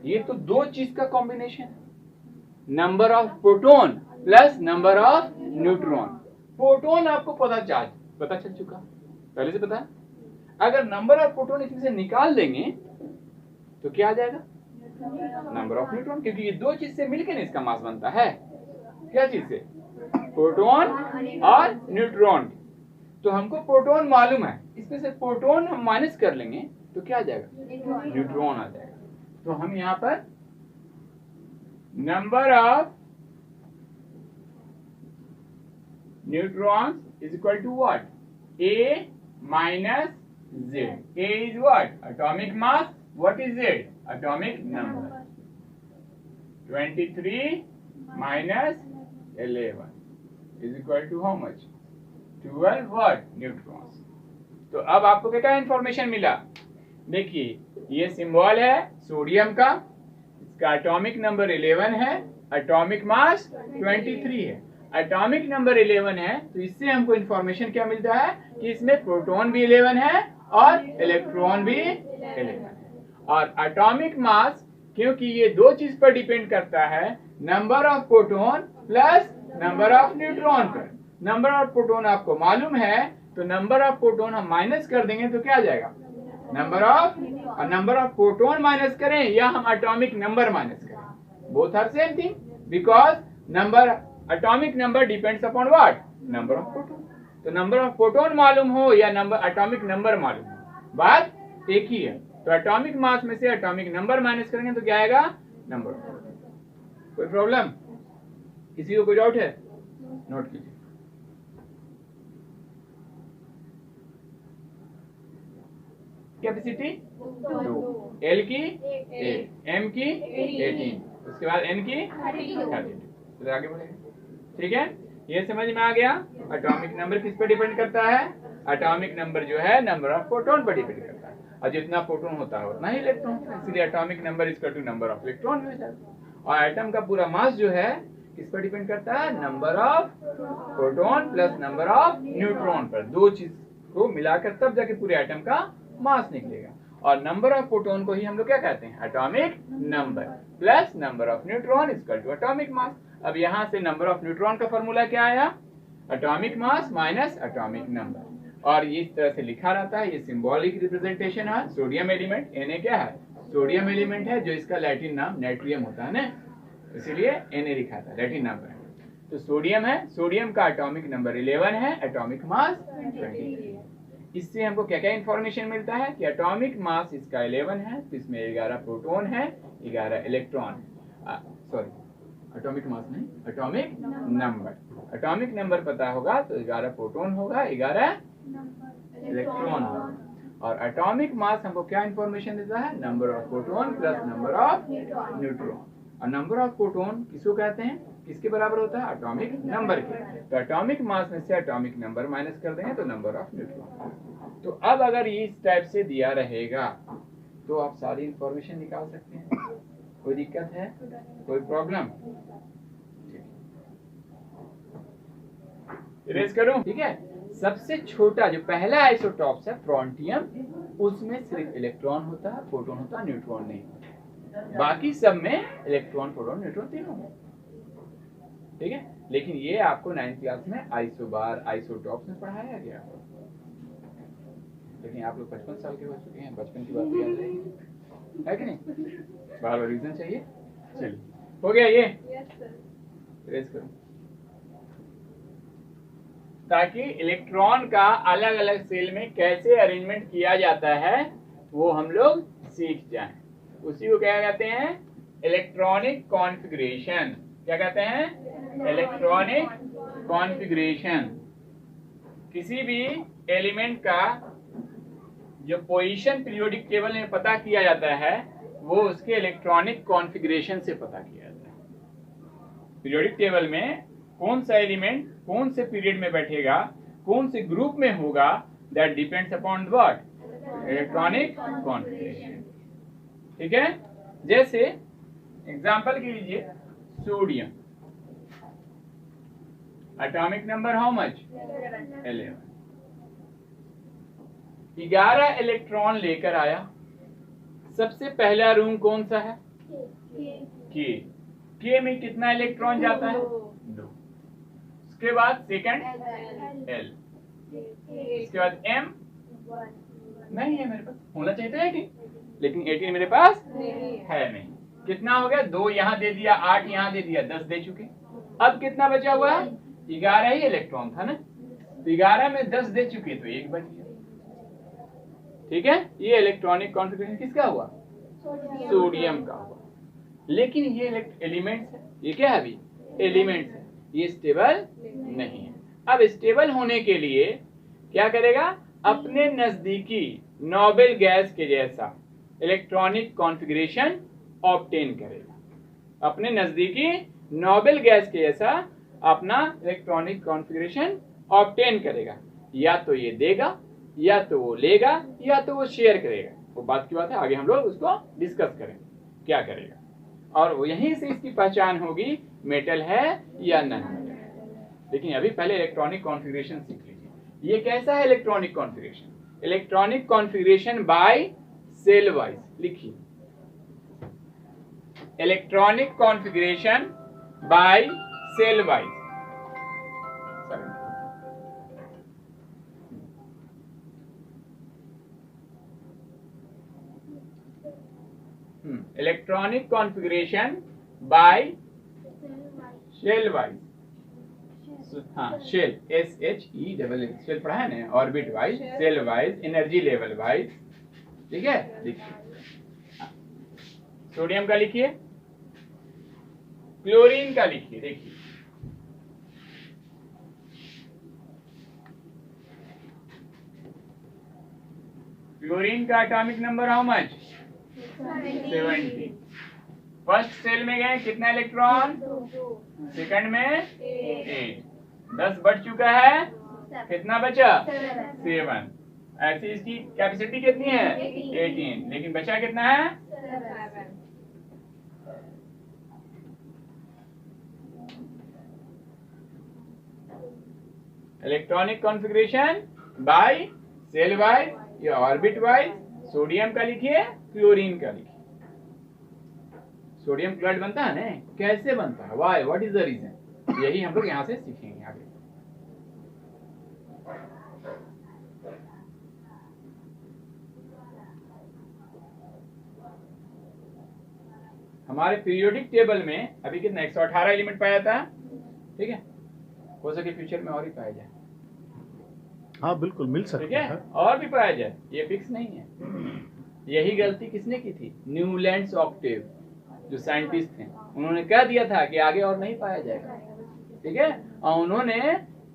ये तो दो चीज का कॉम्बिनेशन है, number of proton plus number of neutron. Proton आपको पता चल चुका, पहले से पता है। अगर नंबर ऑफ प्रोटॉन इसमें से निकाल देंगे तो क्या आ जाएगा? नंबर ऑफ न्यूट्रॉन, क्योंकि ये दो चीज से मिलकर इसका मास बनता है। क्या चीज से? प्रोटॉन और न्यूट्रॉन। तो हमको प्रोटॉन मालूम है, इसमें से प्रोटॉन हम माइनस कर लेंगे तो क्या आ जाएगा? न्यूट्रॉन आ जाएगा। तो हम यहाँ पर number of neutrons is equal to what? A minus Z। A is what? Atomic mass. What is Z? Atomic number। 23 minus 11 is equal to how much? 12 what? Neutrons। तो अब आपको क्या इंफॉर्मेशन मिला? देखिए ये सिंबल है सोडियम का, इसका एटॉमिक नंबर 11 है, एटॉमिक मास 23 है। एटॉमिक नंबर 11 है तो इससे हमको इंफॉर्मेशन क्या मिलता है कि इसमें प्रोटॉन भी 11 है और इलेक्ट्रॉन भी 11 है। और एटॉमिक मास, क्योंकि ये दो चीज पर डिपेंड करता है, number of proton plus number of neutron पर। नंबर ऑफ प्रोटॉन आपको मालूम है तो नंबर ऑफ प्रोटॉन हम माइनस कर देंगे तो क्या आ जाएगा? नंबर ऑफ प्रोटॉन माइनस करें या हम एटॉमिक नंबर माइनस करें, both are same thing, because number atomic number depends upon what? Number of proton. तो नंबर ऑफ प्रोटॉन मालूम हो या नंबर एटॉमिक नंबर मालूम हो, बात एक ही है। तो एटॉमिक मास में से एटॉमिक नंबर माइनस करेंगे तो क्या आएगा? Number of proton. कोई प्रॉब्लम? किसी को कोई डाउट है? नोट कीजिए। कैपेसिटी 2, L की 8, M की 18, उसके बाद N की 32। तो आगे बढ़ेंगे, ठीक है? ये समझ में आ गया। एटॉमिक नंबर किस पे डिपेंड करता है? एटॉमिक नंबर जो है नंबर ऑफ प्रोटॉन पर डिपेंड करता है, और जितना प्रोटॉन होता है उतना ही इलेक्ट्रॉन होता है, इसलिए atomic number is equal to number of electron हो जाता है। और एटम का पूरा मास जो है किस पर डिपेंड करता है? Number of proton plus number of neutron पर। दो चीज को मिलाकर तब जाके पूरे एटम का मास निकलेगा। और नंबर ऑफ प्रोटॉन को ही हम लोग क्या कहते हैं? Atomic number plus number of neutron is equal to atomic mass. अब यहाँ से नंबर ऑफ न्यूट्रॉन का फॉर्मूला क्या आया? Atomic mass minus atomic number. और ये इस तरह से लिखा रहता है, ये सिंबॉलिक रिप्रेजेंटेशन है। सोडियम एलिमेंट Na क्या है? सोडियम एलिमेंट है, जो इसका लैटिन नाम नाइट्रियम होता है ना, इसीलिए Na लिखा था, लैटिन नाम है। तो सोडियम है, सोडियम का एटॉमिक नंबर 11 है, एटॉमिक मास 23। इससे हमको क्या क्या इंफॉर्मेशन मिलता है कि एटॉमिक मास इसका 11 है, तो इसमें 11 प्रोटॉन है, 11 इलेक्ट्रॉन है। सॉरी, एटॉमिक मास नहीं, एटॉमिक नंबर। एटॉमिक नंबर पता होगा तो 11 प्रोटॉन होगा, 11 इलेक्ट्रॉन होगा। और एटॉमिक मास हमको क्या इंफॉर्मेशन देता है? Number of proton plus number of neutron. और नंबर ऑफ प्रोटॉन किसको कहते हैं? किसके बराबर होता है? एटॉमिक नंबर के। तो एटॉमिक मास में से एटॉमिक नंबर माइनस कर देंगे तो नंबर ऑफ न्यूट्रॉन। तो अब अगर ये इस टाइप से दिया रहेगा तो आप सारी इंफॉर्मेशन निकाल सकते हैं। कोई दिक्कत है? कोई प्रॉब्लम? इरेज करूं? ठीक है। सबसे छोटा जो पहला आइसोटॉप्स है फ्रॉन्टियम, उसमें सिर्फ इलेक्ट्रॉन होता है, प्रोटॉन होता है, न्यूट्रॉन नहीं होता। बाकी सब में इलेक्ट्रॉन, प्रोटॉन, न्यूट्रॉन तीनों है। ठीक है, लेकिन ये आपको 9th क्लास में आइसोबार आइसोटॉप्स में पढ़ाया गया, लेकिन आप लोग 55 साल के हो चुके हैं, बचपन की बात तो याद रहेगी, है कि नहीं? बार बार रीजन चाहिए। चलिए, हो गया ये, रेज करो, ताकि इलेक्ट्रॉन का अलग अलग सेल में कैसे अरेंजमेंट किया जाता है वो हम लोग सीख जाएं। उसी को क्या कहते हैं? Electronic configuration. क्या कहते हैं? Electronic configuration. किसी भी एलिमेंट का जो पोजीशन पीरियोडिक टेबल में पता किया जाता है वो उसके इलेक्ट्रॉनिक कॉन्फ़िगरेशन से पता किया जाता है। पीरियोडिक टेबल में कौन सा एलिमेंट कौन से पीरियड में बैठेगा, कौन से ग्रुप में होगा, that depends upon what? Electronic configuration. ठीक है, जैसे एग्जांपल के लीजिए sodium, atomic number how much? 11। 11 electron लेकर आया। सबसे पहला रूम कौन सा है? के में कितना इलेक्ट्रॉन जाता है? 2। उसके बाद सेकंड एल, इसके बाद एम नहीं है मेरे पास, होना चाहिए था 18, लेकिन 18 मेरे पास है नहीं। कितना हो गया? 2 यहाँ दे दिया, 8 यहाँ दे दिया, 10 दे चुके। अब कितना बचा हुआ है? 11 ही इलेक्ट्रॉन था ना, तो 11 में 10 दे चुके तो 1 बच गया। ठीक है, ये इलेक्ट्रॉनिक कॉन्फ़िगरेशन किसका हुआ? सोडियम का हुआ। लेकिन ये एलिमेंट्स है, ये क्या है? अभी एलिमेंट्स है, ये स्टेबल नहीं है। अब स्टेबल होने के लिए क्या करेगा? अपने नजदीकी नोबेल गैस के जैसा इलेक्ट्रॉनिक कॉन्फ़िगरेशन ऑब्टेन करेगा। अपने नजदीकी नोबेल गैस के जैसा अपना इलेक्ट्रॉनिक कॉन्फ़िगरेशन ऑब्टेन करेगा। या तो ये देगा, या तो वो लेगा, या तो वो शेयर करेगा। वो बात की बात है, आगे हम लोग उसको डिस्कस करेंगे क्या करेगा, और वो यहीं से इसकी पहचान होगी मेटल है या नॉन मेटल। लेकिन अभी पहले इलेक्ट्रॉनिक कॉन्फ़िगरेशन सीख लीजिए। ये कैसा है electronic configuration? Electronic configuration by shell wise. लिखिए, electronic configuration by shell wise. Electronic configuration by shell wise. हाँ, शेल, SHEL, शेल पढ़ा है ना, orbit wise, shell wise, energy level wise. ठीक है, लिखिए सोडियम का, लिखिए क्लोरीन का, लिखिए। देखिए क्लोरीन का atomic number how much? 70। First shell में गए कितना इलेक्ट्रॉन? सेकंड में 8। 10 बढ़ चुका है, कितना बचा? 7। ऐसी इसकी कैपेसिटी कितनी है? 18, लेकिन बचा कितना है? 7। Electronic configuration by shell wise या ऑर्बिट वाइज। सोडियम का लिखिए, क्लोरीन का लिखिए। सोडियम क्लोराइड बनता है ना, कैसे बनता है? Why, what is the reason? यही हम लोग यहाँ से सीखेंगे आगे। हमारे पीरियोडिक टेबल में अभी कितना 118 एलिमेंट पाया जाता है। ठीक है, हो सके फ्यूचर में और भी पाया जाए। हाँ बिल्कुल मिल सकता है, और भी पाया जाए, ये फिक्स नहीं है। यही गलती किसने की थी? न्यूलैंड्स ऑक्टेव, जो साइंटिस्ट थे, उन्होंने कह दिया था कि आगे और नहीं पाया जाएगा। ठीक है, और उन्होंने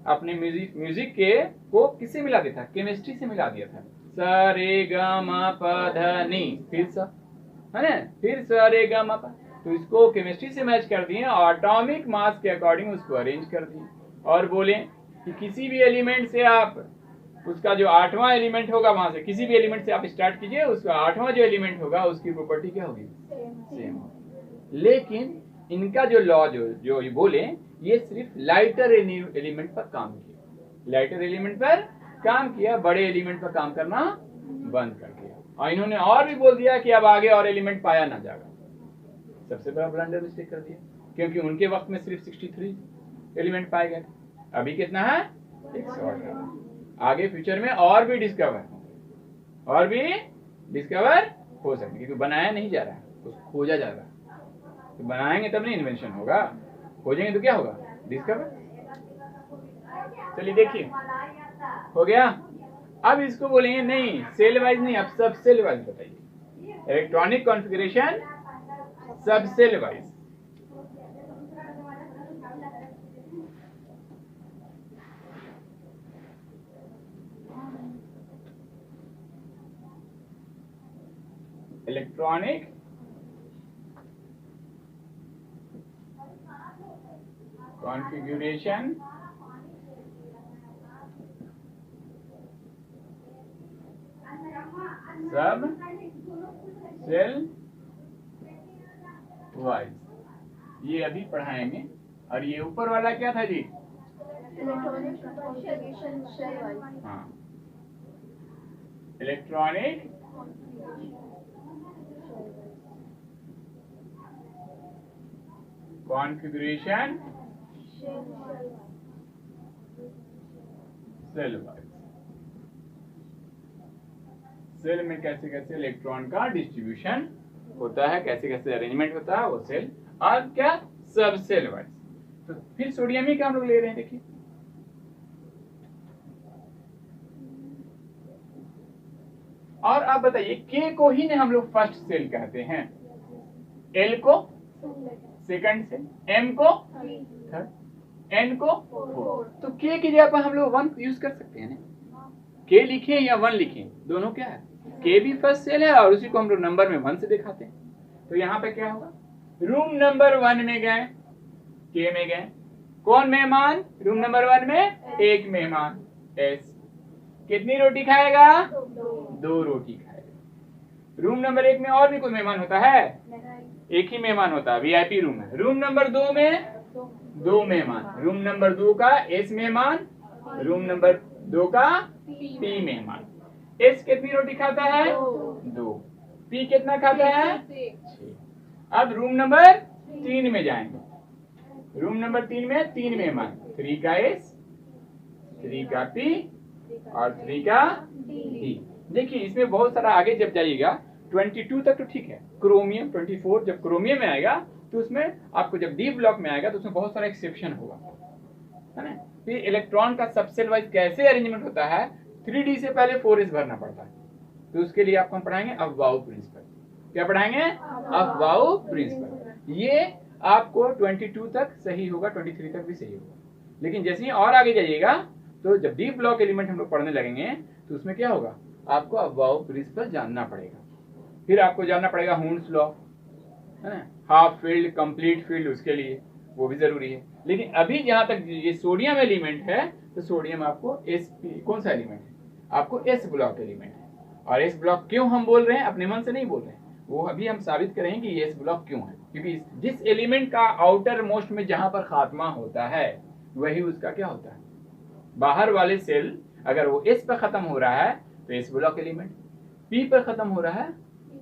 अपने म्यूजिक के को किससे मिला दिया था? केमिस्ट्री से मिला दिया था। स रे ग म प ध नि, फिर स, है ना, फिर स रे ग म प, तो इसको केमिस्ट्री से मैच कर दिए और एटॉमिक मास के अकॉर्डिंग उसको अरेंज कर दिए, और बोले कि किसी भी एलिमेंट से आप उसका जो 8वां एलिमेंट होगा, वहां से किसी भी एलिमेंट से आप स्टार्ट कीजिए, उसका 8वां जो एलिमेंट होगा उसकी प्रॉपर्टी क्या होगी? सेम होगी। लेकिन इनका जो लॉ जो ये बोले, ये सिर्फ लाइटर एलिमेंट पर काम किया, लाइटर एलिमेंट पर काम किया, बड़े एलिमेंट पर काम करना बंद कर दिया। और इन्होंने और भी बोल दिया कि अब आगे और एलिमेंट पाया ना जाएगा। सबसे बड़ा ब्लंडर मिस्टेक कर दिया, क्योंकि उनके वक्त में सिर्फ 63 एलिमेंट पाए गए। अभी कितना है? 118। आगे फ्यूचर में और भी डिस्कवर हो सकते, क्योंकि बनाया नहीं जा रहा है, उसको खोजा जा रहा है। तो बनाएंगे तब नहीं इन्वेंशन होगा, खोजेंगे तो क्या होगा? डिस्कवर। चलिए देखिए, हो गया। अब इसको बोलेंगे नहीं सेल वाइज नहीं, अब सब सेल वाइज बताइए। इलेक्ट्रॉनिक कॉन्फ़िगरेशन सब सेल वाइज। इलेक्ट्रॉनिक कॉन्फ़िगरेशन सब सेल वाइज, ये अभी पढ़ाएंगे। और ये ऊपर वाला क्या था जी? हाँ, electronic configuration shell wise. Shell में कैसे कैसे इलेक्ट्रॉन का डिस्ट्रीब्यूशन होता है, कैसे कैसे अरेंजमेंट होता है, वो सेल। और क्या? सब सेल वाइज। तो फिर सोडियम ही क्या हम लोग ले रहे हैं, देखिए। और आप बताइए, के को ही ने हम लोग फर्स्ट सेल कहते हैं, एल को सेकंड सेल, एम को थर्ड, एन को फोर्थ। तो के की जगह पर हम लोग 1 यूज कर सकते हैं ना। के लिखें या 1 लिखें, दोनों क्या है? के भी फर्स्ट सेल है और उसी को हम लोग नंबर में 1 से दिखाते हैं। तो यहाँ पे क्या होगा? रूम नंबर 1 में गए, के में गए, कौन मेहमान? रूम नंबर 1 में एक मेहमान, एस। कितनी रोटी खाएगा? 2 रोटी खाएगा। रूम नंबर 1 में और भी कोई मेहमान होता है? एक ही मेहमान होता है, वीआईपी रूम है। रूम नंबर 2 में 2 मेहमान, रूम नंबर 2 का एस मेहमान, रूम नंबर 2 का पी मेहमान। एस कितनी रोटी खाता है? 2। पी कितना खाता है? 6। अब रूम नंबर 3 में जाएंगे। रूम नंबर 3 में 3 मेहमान, 3 का एस, 3 का पी और 3 का डी। देखिए इसमें बहुत सारा, आगे जब जाइएगा 22 तक तो ठीक है। क्रोमियम 24, जब क्रोमियम में आएगा तो उसमें आपको, जब डी ब्लॉक में आएगा तो उसमें बहुत सारा एक्सेप्शन होगा, है ना। फिर इलेक्ट्रॉन का सब सेल वाइज कैसे अरेंजमेंट होता है, 3D से पहले 4s भरना पड़ता है। तो उसके लिए आपको हम पढ़ाएंगे अफवाउ प्रिंसिपल। क्या पढ़ाएंगे? अफवाउ प्रिंसिपल। ये आपको 22 तक सही होगा, 23 तक भी सही होगा। लेकिन जैसे ही और आगे जाइएगा तो जब डी ब्लॉक एलिमेंट हम लोग पढ़ने लगेंगे तो उसमें क्या होगा, आपको अफवाउ प्रिंसिपल जानना पड़ेगा। फिर आपको जानना पड़ेगा हुन्स लॉ, है ना, हाफ फील्ड, कंप्लीट फील्ड, उसके लिए वो भी जरूरी है। लेकिन अभी जहां तक ये सोडियम एलिमेंट है, तो सोडियम आपको एस, कौन सा एलिमेंट है? आपको एस ब्लॉक एलिमेंट है। और एस ब्लॉक क्यों हम बोल रहे हैं, अपने मन से नहीं बोल रहे हैं, वो अभी हम साबित करेंगे कि ये एस ब्लॉक क्यों है। क्योंकि जिस एलिमेंट का आउटर मोस्ट में जहां पर खात्मा होता है वही उसका क्या होता है, बाहर वाले सेल। अगर वो एस पर खत्म हो रहा है तो एस ब्लॉक एलिमेंट, पी पर खत्म हो रहा है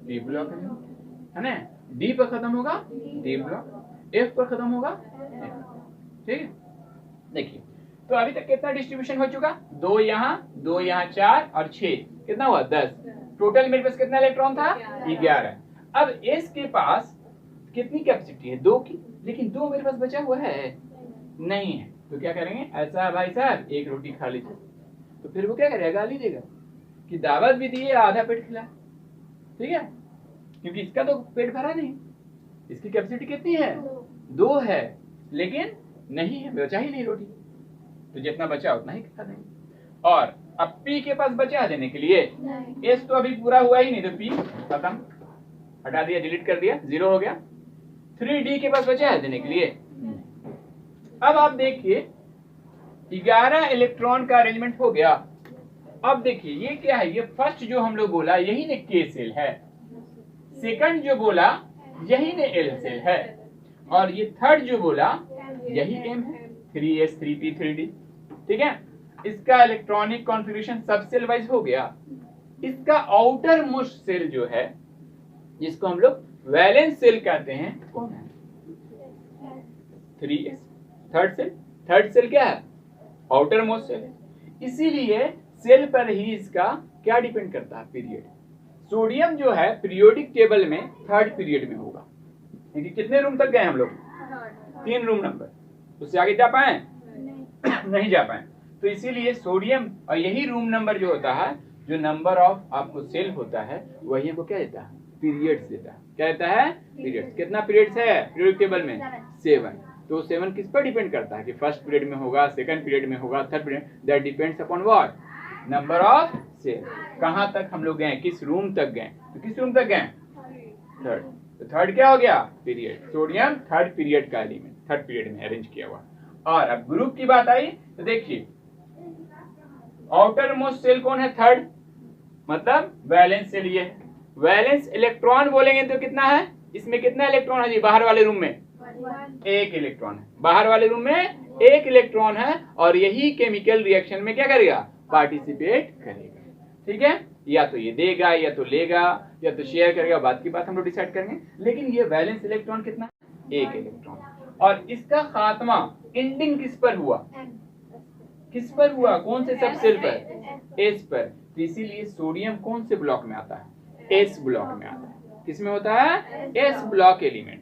पी ब्लॉक एलिमेंट, है ना, डी पर खत्म होगा डी ब्लॉक, एफ पर खत्म होगा एफ। ठीक है, देखिए तो अभी तक कितना डिस्ट्रीब्यूशन हो चुका? 2 यहाँ 4 और 6, कितना हुआ? 10। टोटल मेरे पास कितना इलेक्ट्रॉन था? 11। अब एस के पास कितनी कैपेसिटी है? 2 की, लेकिन 2 मेरे पास बचा हुआ है नहीं है। तो क्या करेंगे, ऐसा भाई साहब एक रोटी खा लीजिए। तो फिर वो क्या करेगा, गाली देगा कि दावत भी दी है, आधा पेट खिला। ठीक है, क्योंकि इसका तो पेट भरा नहीं, इसकी कैपेसिटी कितनी है? 2 है, लेकिन नहीं है, बचा ही नहीं रोटी, तो जितना बचा उतना ही खा देंगे। और अब पी के पास बचा देने के लिए, एस तो अभी पूरा हुआ ही नहीं, तो पी खत्म, हटा दिया, डिलीट कर दिया, 0 हो गया। 3D के पास बचा है देने के लिए। अब आप देखिए 11 इलेक्ट्रॉन का अरेंजमेंट हो गया। अब देखिए ये क्या है, ये फर्स्ट जो हम लोग बोला यही ने के सेल है, सेकंड जो बोला यही ने एल सेल है, और ये थर्ड जो बोला यही एम है, 3s 3p 3d। ठीक है, इसका इलेक्ट्रॉनिक कॉन्फ़िगरेशन सब सेल वाइज हो गया। इसका आउटर मोस्ट सेल जो है, जिसको हम लोग वैलेंस सेल कहते हैं, कौन है? 3s। Third cell third cell क्या है? आउटर मोस्ट सेल है। इसीलिए सेल पर ही इसका क्या डिपेंड करता है? पीरियड। सोडियम जो है पीरियोडिक टेबल में थर्ड पीरियड में होगा, क्योंकि कितने रूम तक गए हम लोग? 3 रूम नंबर, उससे आगे जा पाए? नहीं जा पाए। तो इसीलिए सोडियम, और यही रूम नंबर जो होता है, जो नंबर ऑफ आपको सेल होता है, वही को क्या देता है? पीरियड्स देता है। क्या देता है? पीरियड्स। कितना पीरियड्स है पीरियोडिक टेबल में? 7। तो 7 किस पर डिपेंड करता है कि फर्स्ट पीरियड में होगा, सेकंड पीरियड में होगा, third period? That depends upon what? Number of shell. कहां तक हम लोग गए? किस रूम तक गए? तो किस रूम तक गए? थर्ड। तो थर्ड क्या हो गया? पीरियड। सोडियम थर्ड पीरियड का एलिमेंट, थर्ड पीरियड में अरेंज किया हुआ। और अब ग्रुप की बात आई तो देखिए, आउटर मोस्ट सेल कौन है? थर्ड, मतलब वैलेंस सेल। ये वैलेंस इलेक्ट्रॉन बोलेंगे तो कितना है? इसमें कितना इलेक्ट्रॉन है जी? बाहर वाले रूम में 1 इलेक्ट्रॉन है। बाहर वाले रूम में 1 इलेक्ट्रॉन है, और यही केमिकल रिएक्शन में क्या करेगा? पार्टिसिपेट करेगा। ठीक है, या तो ये देगा, या तो लेगा, या तो शेयर करेगा, बात की बात हम लोग डिसाइड करेंगे। लेकिन ये वैलेंस इलेक्ट्रॉन कितना? 1 इलेक्ट्रॉन। और इसका खात्मा एंडिंग किस पर हुआ? किस पर हुआ? कौन से सब सेल पर? एस पर। तो इसीलिए सोडियम कौन से ब्लॉक में आता है? एस ब्लॉक में आता है। किस में होता है? S block element.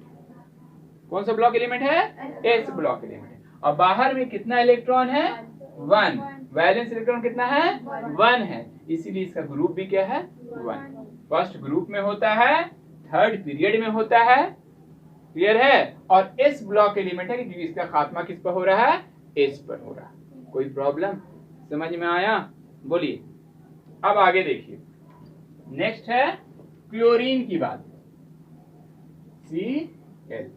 कौन सा ब्लॉक एलिमेंट है? S block element. और बाहर में कितना इलेक्ट्रॉन है? 1। वैलेंस इलेक्ट्रॉन कितना है? 1 है। इसीलिए इसका ग्रुप भी क्या है? 1। फर्स्ट ग्रुप में होता है, थर्ड पीरियड में होता है, क्लियर है? और एस ब्लॉक एलिमेंट है क्योंकि इसका खात्मा किस पर हो रहा है? एस पर हो रहा है। कोई प्रॉब्लम समझ में आया? बोलिए। अब आगे देखिए, नेक्स्ट है क्लोरीन की बात। Cl।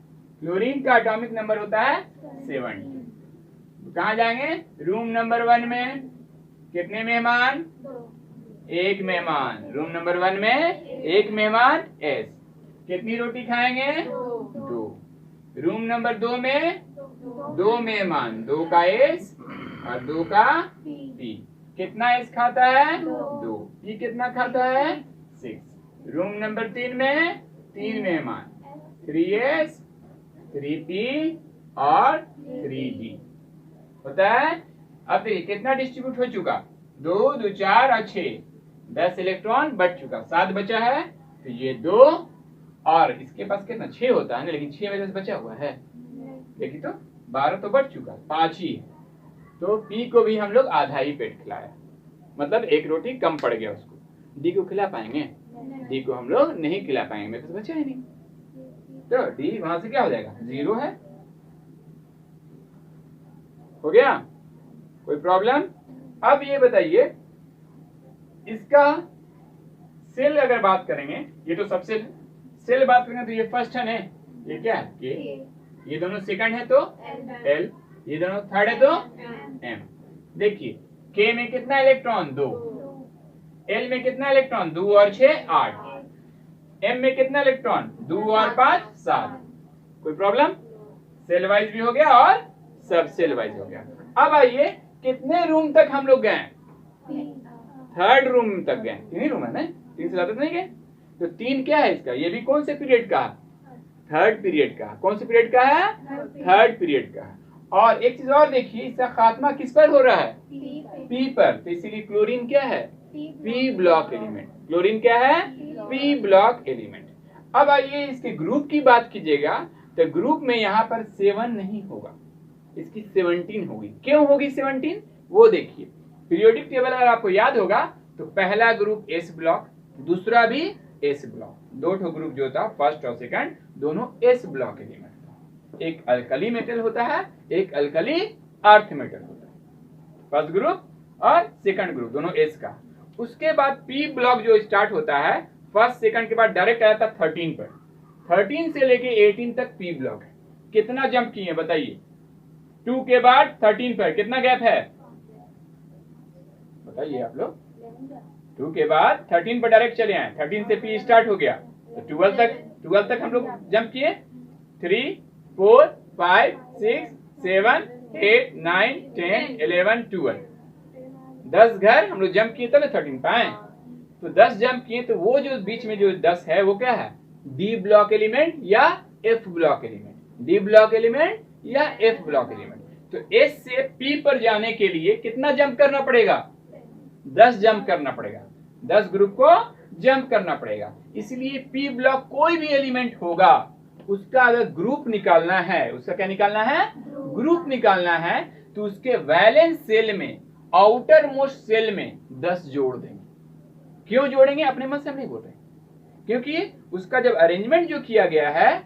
क्लोरीन का एटॉमिक नंबर होता है 70। कहाँ जाएंगे? रूम नंबर 1 में कितने मेहमान? 1 मेहमान। रूम नंबर 1 में 1 मेहमान एस। कितनी रोटी खाएंगे? 2। रूम नंबर 2 में 2 मेहमान, 2 का एस और 2 का पी। कितना एस खाता है? 2। पी कितना खाता है? 6। रूम नंबर 3 में 3 मेहमान, 3s, 3p और 3d होता है। अब देखिए कितना डिस्ट्रीब्यूट हो चुका? 2, 2, 4 और 6, 10 इलेक्ट्रॉन बच चुका। 7 बचा है, तो ये 2 और इसके पास कितना? 6 होता है ना, लेकिन 6 में से बचा हुआ है। देखिए तो 12 तो बच चुका, 5 ही है। तो पी को भी हम लोग आधा ही पेट खिलाया, मतलब 1 रोटी कम पड़ गया उसको। डी को खिला पाएंगे? डी को हम लोग नहीं खिला पाएंगे, मेरे पास बचा ही नहीं। तो डी वहां से क्या हो जाएगा? 0 है। हो गया? कोई प्रॉब्लम? अब ये बताइए, इसका सेल अगर बात करेंगे, ये तो सबसे सेल बात करेंगे तो ये फर्स्ट है, ये क्या है? के। ये दोनों सेकंड है तो एल, ये दोनों थर्ड है तो एम। देखिए के में कितना इलेक्ट्रॉन? 2। एल में कितना इलेक्ट्रॉन? 2 और 6 8। एम में कितना इलेक्ट्रॉन? 2 और 5 7। कोई प्रॉब्लम? सेल वाइज भी हो गया और सब सेल वाइज हो गया। अब आइए, कितने रूम तक हम लोग गए? थर्ड रूम तक गए। 3 रूम है ना, 3 से ज्यादा नहीं गए। तो 3 क्या है इसका? ये भी कौन से पीरियड का? थर्ड पीरियड का। कौन से पीरियड का है? थर्ड पीरियड का। और एक चीज और देखिए, इसका खात्मा किस पर हो रहा है? पी पर। तो इसीलिए क्लोरीन क्या है? P block element. क्लोरीन क्या है? P block element. अब आइए इसके ग्रुप की बात कीजिएगा, तो ग्रुप में यहाँ पर 7 नहीं होगा, इसकी 17 होगी। क्यों होगी 17? वो देखिए, पीरियोडिक टेबल अगर आपको याद होगा तो पहला ग्रुप एस ब्लॉक, दूसरा भी एस ब्लॉक। 2 ग्रुप जो था, फर्स्ट और सेकंड, दोनों एस ब्लॉक एलिमेंट। एक अल्कली मेटल होता है, एक अल्कली अर्थ मेटल होता है। फर्स्ट ग्रुप और सेकंड ग्रुप दोनों एस का। उसके बाद पी ब्लॉक जो स्टार्ट होता है, फर्स्ट सेकंड के बाद डायरेक्ट आ जाता है 13 पर। 13 से लेके 18 तक पी ब्लॉक है। कितना जंप किए बताइए? 2 के बाद 13 पर कितना गैप है? बताइए आप लोग। 2 के बाद 13 पर डायरेक्ट चले आए, 13 से पी स्टार्ट हो गया, तो 12 तक हम लोग जंप किए। 3, 4, 5, 6, 7, 8, 9, 10, 11, 12। 10 घर हम लोग जंप किए तब 13 पाए। तो 10 जंप किए, तो वो जो बीच में जो 10 है वो क्या है? डी ब्लॉक एलिमेंट या F block element? D block element या एफ ब्लॉक एलिमेंट? तो एस से पी पर जाने के लिए कितना जंप करना पड़ेगा? 10 जंप करना पड़ेगा, 10 ग्रुप को जंप करना पड़ेगा। इसलिए पी ब्लॉक कोई भी एलिमेंट होगा, उसका अगर ग्रुप निकालना है, उसका क्या निकालना है? ग्रुप निकालना है, तो उसके वैलेंस सेल में, आउटर मोस्ट सेल में 10 जोड़ देंगे। क्यों जोड़ेंगे? अपने मन से हम नहीं बोल रहे, क्योंकि उसका जब अरेंजमेंट जो किया गया है,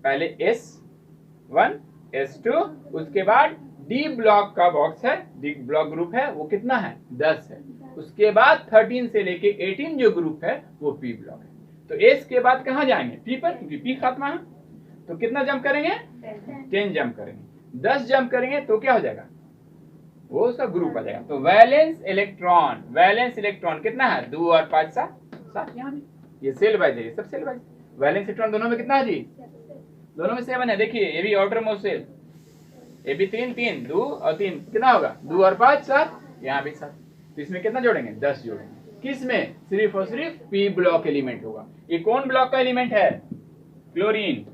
पहले S1 S2, उसके बाद डी ब्लॉक का बॉक्स है, डी ब्लॉक ग्रुप है, वो कितना है? 10 है। उसके बाद 13 से लेके 18 जो ग्रुप है वो पी ब्लॉक है। तो एस के बाद कहां जाएंगे? पी पर, क्योंकि पी खात्मा है। तो कितना जंप करेंगे? 10 जंप करेंगे। 10 जंप करेंगे तो क्या हो जाएगा? वो उसका ग्रुप आ जाएगा। तो वैलेंस इलेक्ट्रॉन कितना है? 2 और 5 7 यहाँ में, ये सेल वाइज है, ये सब सेल वाइज। वैलेंस इलेक्ट्रॉन दोनों में कितना है जी? दोनों में 7 है। देखिए ये भी आउटर मोस्ट सेल, ये भी 3 2 और 3 कितना होगा? 2 और 5 7, यहाँ भी 7। तो इसमें कितना जोड़ेंगे? 10 जोड़ेंगे। किस में? सिर्फ और सिर्फ पी ब्लॉक एलिमेंट होगा। ये कौन ब्लॉक का एलिमेंट है? क्लोरीन।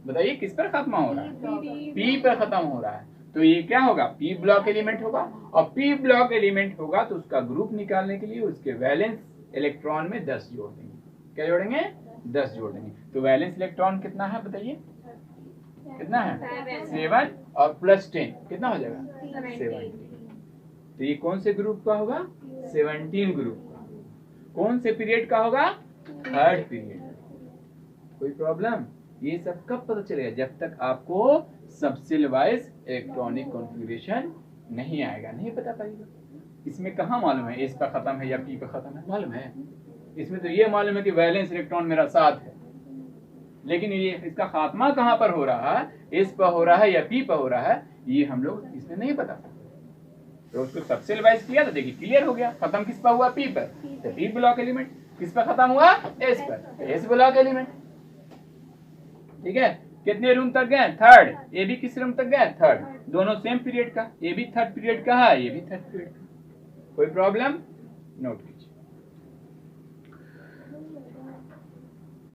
बताइए किस पर खत्म हो रहा है? पी पर खत्म हो रहा है। तो ये क्या होगा? पी ब्लॉक एलिमेंट होगा। और पी ब्लॉक एलिमेंट होगा तो उसका ग्रुप निकालने के लिए उसके वैलेंस इलेक्ट्रॉन में 10 जोड़ देंगे। क्या जोड़ेंगे? 10 जोड़ देंगे। तो वैलेंस इलेक्ट्रॉन कितना है बताइए? कितना है? 7 और प्लस 10 कितना हो जाएगा? 17। तो ये कौन से ग्रुप का होगा? 17 ग्रुप का। कौन से पीरियड का होगा? 3rd period. कोई प्रॉब्लम? ये सब कब पता चलेगा? जब तक आपको सबसेल वाइज इलेक्ट्रॉनिक कॉन्फ़िगरेशन नहीं आएगा, नहीं पता पाएगा। इसमें कहाँ मालूम है एस पर खत्म है या पी पर खत्म है? मालूम है? इसमें तो ये मालूम है कि वैलेंस इलेक्ट्रॉन मेरा 7 है, लेकिन ये इसका खात्मा कहाँ पर हो रहा है, एस पर हो रहा है या पी पर हो रहा है, ये हम लोग इसमें नहीं पता। तो उसको सबसेल वाइज किया तो देखिए क्लियर हो गया। खत्म किस पर हुआ? पी पर। तो पी ब्लॉक एलिमेंट। किस पर खत्म हुआ? एस पर। S block element. ठीक है। कितने रूम तक गए? 3rd। ये भी किस रूम तक गए? 3rd। दोनों सेम पीरियड का, ये भी 3rd पीरियड का है, ये भी 3rd पीरियड का। कोई प्रॉब्लम? नोट